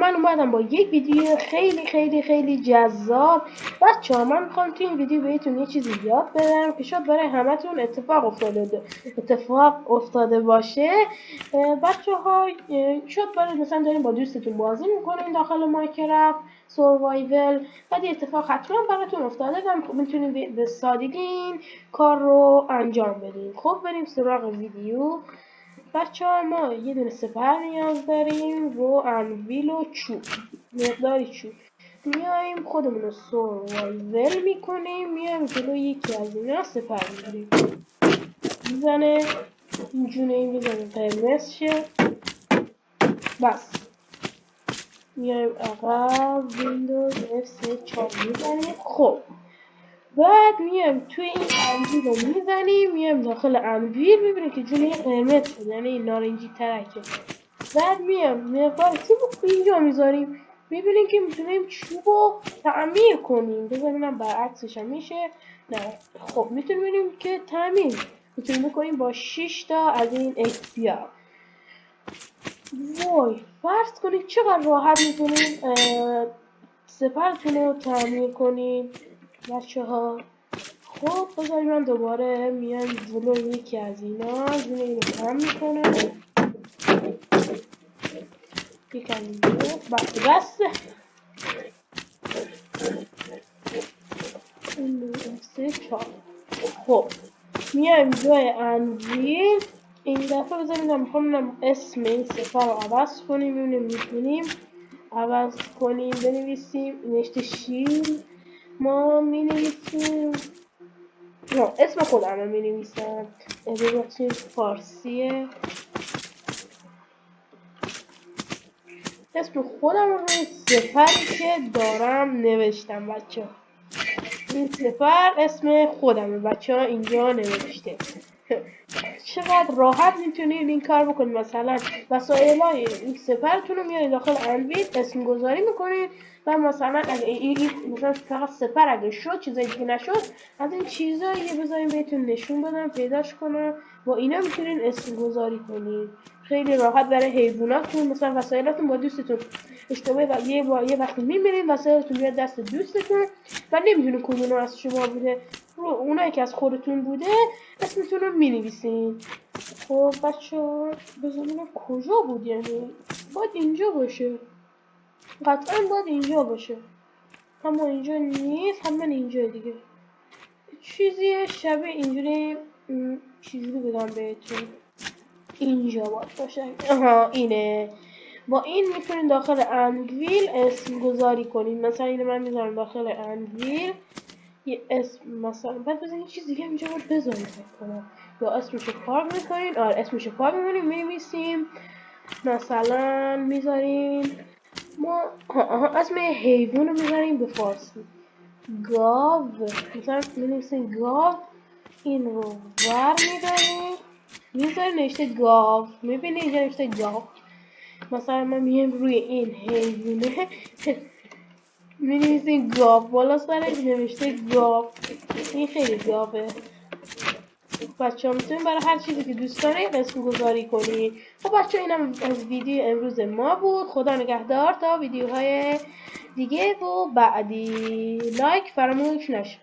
من اومدم با یک ویدیو خیلی جذاب. بچه‌ها من میخوام توی این ویدیو بهتون یه چیزی یاد بدم که شاید برای همتون اتفاق افتاده باشه. بچه‌ها شاید برای مثلا دارین با دوستتون بازی میکنین داخل مایکرافت سوروایول، بعد اتفاق حتما براتون افتاده و میتونین به سادگی این کار رو انجام بدین. خب بریم سراغ ویدیو. بچه‌ها ما یه دونه سپر نیاز داریم و انویل و چوب، مقداری چوب. میایم خودمون رو سوروایول میکنیم، میایم جلو یکی از اینا سپر میگیریم، میزنه اینجونه این میزنه قرمز شه. بس میایم عقب ویندوز F4 میزنیم. خب بعد میایم توی این انویل رو میزنیم، میایم داخل انویل میبینیم که جلوی قرمز شد، یعنی این نارنجی ترکه. بعد میایم مقدار چوب اینجا میذاریم، میبینیم که میتونیم چوب رو تعمیر کنیم. بذاریم برعکسش هم میشه. نه خب میتونیم که تعمیر میتونیم بکنیم با 6 تا از این XPR. وای فرض کنید چقدر راحت میتونیم سپرتون رو تعمیر کنید بچه ها. خب بذاریم من دوباره میام جلو یکی از اینا اینو کم میکنم، یکم اینجا بس این 3 4. خب میایم جای انویل این دفعه بذاریم میخوام اسم این سپر رو عوض کنیم، ببینیم میتونیم عوض کنیم. بنویسیم نوشته شیل، ما مینویسیم اسم خودم رو مینویسم، ببخشید فارسیه، اسم خودم رو سپری که دارم نوشتم. بچه این سپر اسم خودمه بچه ها اینجا نوشته. چقدر راحت میتونید این کار بکنید. مثلا وسایل های این سپرتون رو میارید داخل انویل اسم گذاری میکنید و مثلا اگه این مثلا فقط سپر اگه شد چیزایی دیگه نشد از این چیزایی بذاریم بهتون نشون بدم پیداش کنم، با اینا میتونید اسم گذاری کنید خیلی راحت برای حیواناتون. مثلا وسایلاتون با دوستتون اشتباهی یه وقتی میبینید وسایلتون میاد دست دوستتون و نمیدونه کدوم از شما بوده، اونایی که از خودتون بوده اسمتون رو مینویسین. خب بچه ها بزنیم کجا بود، یعنی باید اینجا باشه، قطعا باید اینجا باشه، اما اینجا نیست، همین اینجا دیگه. چیزی شبیه اینجوری چیزی بگم بهتون، اینجا باید باشه. آها اینه. با این میتونید داخل انویل اسم گذاری کنید. مثلا اینو من میذارم داخل انویل یه اسم، مثلا بعد بزنید یه چیز دیگه اینجا باید بذارید کنم یا اسمشو پاک میکنین. اسمشو پاک میکنین مینویسیم مثلا میذاریم ما اسم حیوان رو میذاریم به فارسی گاو، مثلا مینویسیم گاو، این رو ور میداریم میذاریم نوشته گاو، میبینید اینجا نوشته گاو. مثلا ما میایم روی این حیوانه مینویسیم گاو، بالا سرش نوشته گاو. این خیلی گاوه. بچه ها میتونید برای هر چیزی که دوست دارید اسم گذاری کنید. خب بچه ها اینم از ویدیو امروز ما بود. خدا نگهدار تا ویدیوهای دیگه و بعدی. لایک فراموش نشه.